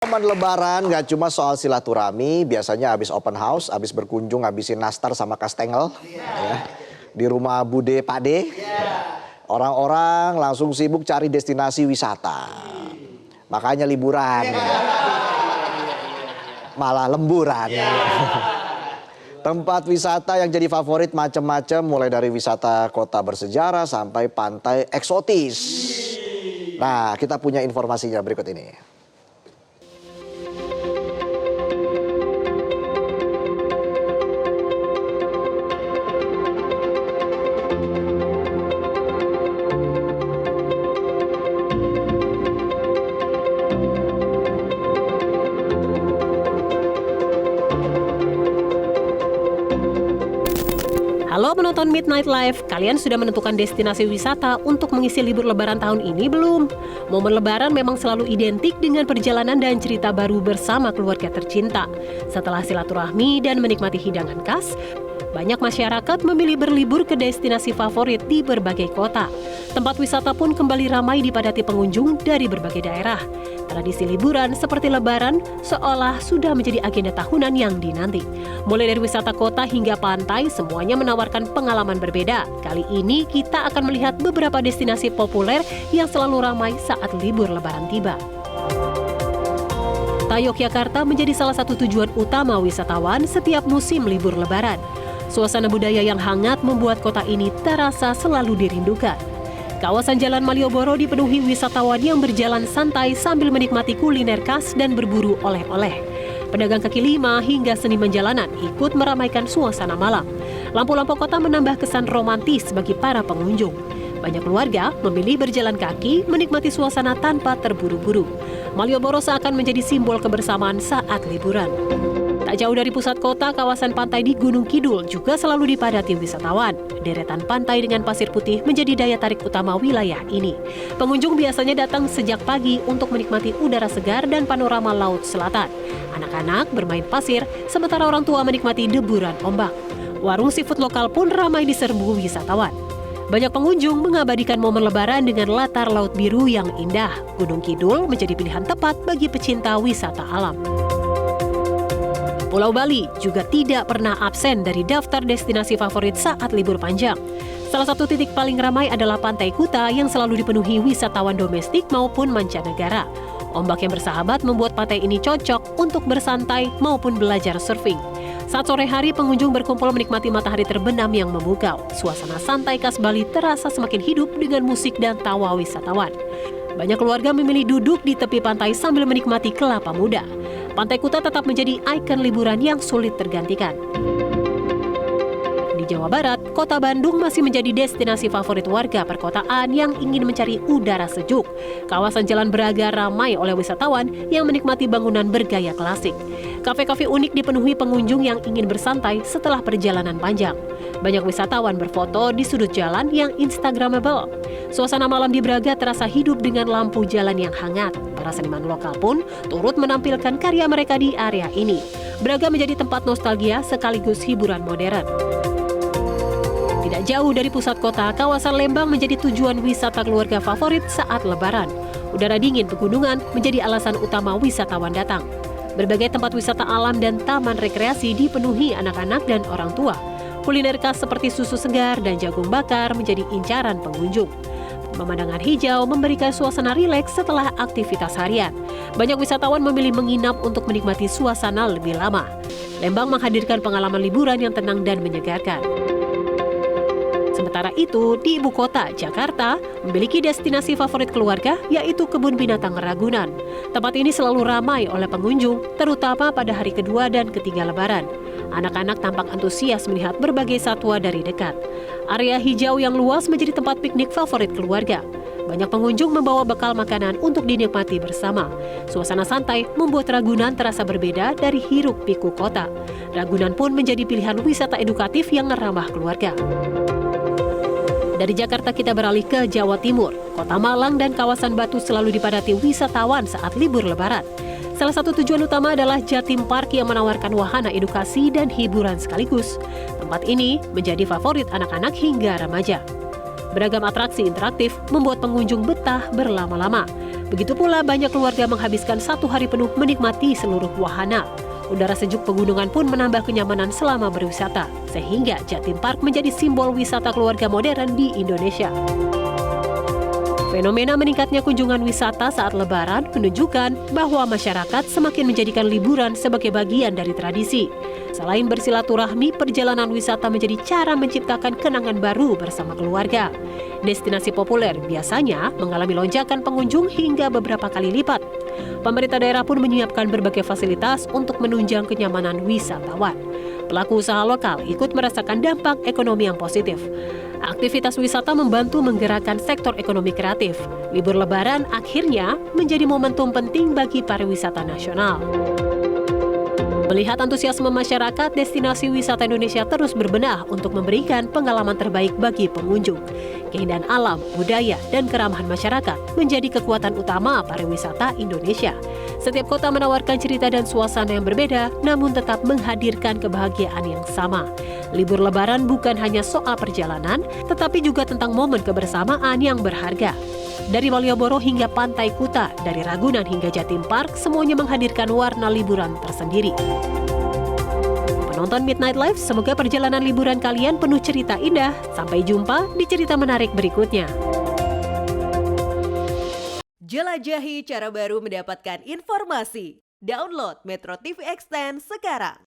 Momen Lebaran nggak cuma soal silaturahmi, biasanya habis open house, habis berkunjung, habisin nastar sama kastengel, ya, di rumah Bude Pade, orang-orang langsung sibuk cari destinasi wisata, makanya liburan, malah lemburan. Tempat wisata yang jadi favorit macam-macam, mulai dari wisata kota bersejarah sampai pantai eksotis. Nah, kita punya informasinya berikut ini. Halo penonton Midnight Live, kalian sudah menentukan destinasi wisata untuk mengisi libur lebaran tahun ini belum? Momen lebaran memang selalu identik dengan perjalanan dan cerita baru bersama keluarga tercinta. Setelah silaturahmi dan menikmati hidangan khas, banyak masyarakat memilih berlibur ke destinasi favorit di berbagai kota. Tempat wisata pun kembali ramai dipadati pengunjung dari berbagai daerah. Tradisi liburan seperti lebaran seolah sudah menjadi agenda tahunan yang dinanti. Mulai dari wisata kota hingga pantai, semuanya menawarkan pengalaman berbeda. Kali ini kita akan melihat beberapa destinasi populer yang selalu ramai saat libur lebaran tiba. Yogyakarta menjadi salah satu tujuan utama wisatawan setiap musim libur lebaran. Suasana budaya yang hangat membuat kota ini terasa selalu dirindukan. Kawasan Jalan Malioboro dipenuhi wisatawan yang berjalan santai sambil menikmati kuliner khas dan berburu oleh-oleh. Pedagang kaki lima hingga seniman jalanan ikut meramaikan suasana malam. Lampu-lampu kota menambah kesan romantis bagi para pengunjung. Banyak keluarga memilih berjalan kaki menikmati suasana tanpa terburu-buru. Malioboro seakan menjadi simbol kebersamaan saat liburan. Tak jauh dari pusat kota, kawasan pantai di Gunung Kidul juga selalu dipadati wisatawan. Deretan pantai dengan pasir putih menjadi daya tarik utama wilayah ini. Pengunjung biasanya datang sejak pagi untuk menikmati udara segar dan panorama laut selatan. Anak-anak bermain pasir, sementara orang tua menikmati deburan ombak. Warung seafood lokal pun ramai diserbu wisatawan. Banyak pengunjung mengabadikan momen lebaran dengan latar laut biru yang indah. Gunung Kidul menjadi pilihan tepat bagi pecinta wisata alam. Pulau Bali juga tidak pernah absen dari daftar destinasi favorit saat libur panjang. Salah satu titik paling ramai adalah Pantai Kuta yang selalu dipenuhi wisatawan domestik maupun mancanegara. Ombak yang bersahabat membuat pantai ini cocok untuk bersantai maupun belajar surfing. Saat sore hari, pengunjung berkumpul menikmati matahari terbenam yang memukau. Suasana santai khas Bali terasa semakin hidup dengan musik dan tawa wisatawan. Banyak keluarga memilih duduk di tepi pantai sambil menikmati kelapa muda. Pantai Kuta tetap menjadi ikon liburan yang sulit tergantikan. Di Jawa Barat, kota Bandung masih menjadi destinasi favorit warga perkotaan yang ingin mencari udara sejuk. Kawasan Jalan Braga ramai oleh wisatawan yang menikmati bangunan bergaya klasik. Kafe-kafe unik dipenuhi pengunjung yang ingin bersantai setelah perjalanan panjang. Banyak wisatawan berfoto di sudut jalan yang instagramable. Suasana malam di Braga terasa hidup dengan lampu jalan yang hangat. Para seniman lokal pun turut menampilkan karya mereka di area ini. Braga menjadi tempat nostalgia sekaligus hiburan modern. Tidak jauh dari pusat kota, kawasan Lembang menjadi tujuan wisata keluarga favorit saat Lebaran. Udara dingin pegunungan menjadi alasan utama wisatawan datang. Berbagai tempat wisata alam dan taman rekreasi dipenuhi anak-anak dan orang tua. Kuliner khas seperti susu segar dan jagung bakar menjadi incaran pengunjung. Pemandangan hijau memberikan suasana rileks setelah aktivitas harian. Banyak wisatawan memilih menginap untuk menikmati suasana lebih lama. Lembang menghadirkan pengalaman liburan yang tenang dan menyegarkan. Sementara itu, di ibu kota, Jakarta, memiliki destinasi favorit keluarga, yaitu Kebun Binatang Ragunan. Tempat ini selalu ramai oleh pengunjung, terutama pada hari kedua dan ketiga Lebaran. Anak-anak tampak antusias melihat berbagai satwa dari dekat. Area hijau yang luas menjadi tempat piknik favorit keluarga. Banyak pengunjung membawa bekal makanan untuk dinikmati bersama. Suasana santai membuat Ragunan terasa berbeda dari hiruk-pikuk kota. Ragunan pun menjadi pilihan wisata edukatif yang ramah keluarga. Dari Jakarta kita beralih ke Jawa Timur. Kota Malang dan kawasan Batu selalu dipadati wisatawan saat libur Lebaran. Salah satu tujuan utama adalah Jatim Park yang menawarkan wahana edukasi dan hiburan sekaligus. Tempat ini menjadi favorit anak-anak hingga remaja. Beragam atraksi interaktif membuat pengunjung betah berlama-lama. Begitu pula banyak keluarga menghabiskan 1 hari penuh menikmati seluruh wahana. Udara sejuk pegunungan pun menambah kenyamanan selama berwisata, sehingga Jatim Park menjadi simbol wisata keluarga modern di Indonesia. Fenomena meningkatnya kunjungan wisata saat Lebaran menunjukkan bahwa masyarakat semakin menjadikan liburan sebagai bagian dari tradisi. Selain bersilaturahmi, perjalanan wisata menjadi cara menciptakan kenangan baru bersama keluarga. Destinasi populer biasanya mengalami lonjakan pengunjung hingga beberapa kali lipat. Pemerintah daerah pun menyiapkan berbagai fasilitas untuk menunjang kenyamanan wisatawan. Pelaku usaha lokal ikut merasakan dampak ekonomi yang positif. Aktivitas wisata membantu menggerakkan sektor ekonomi kreatif. Libur Lebaran akhirnya menjadi momentum penting bagi pariwisata nasional. Melihat antusiasme masyarakat, destinasi wisata Indonesia terus berbenah untuk memberikan pengalaman terbaik bagi pengunjung. Keindahan alam, budaya, dan keramahan masyarakat menjadi kekuatan utama pariwisata Indonesia. Setiap kota menawarkan cerita dan suasana yang berbeda, namun tetap menghadirkan kebahagiaan yang sama. Libur Lebaran bukan hanya soal perjalanan, tetapi juga tentang momen kebersamaan yang berharga. Dari Malioboro hingga Pantai Kuta, dari Ragunan hingga Jatim Park, semuanya menghadirkan warna liburan tersendiri. Penonton Midnight Live, semoga perjalanan liburan kalian penuh cerita indah. Sampai jumpa di cerita menarik berikutnya. Jelajahi cara baru mendapatkan informasi. Download Metro TV Extend sekarang.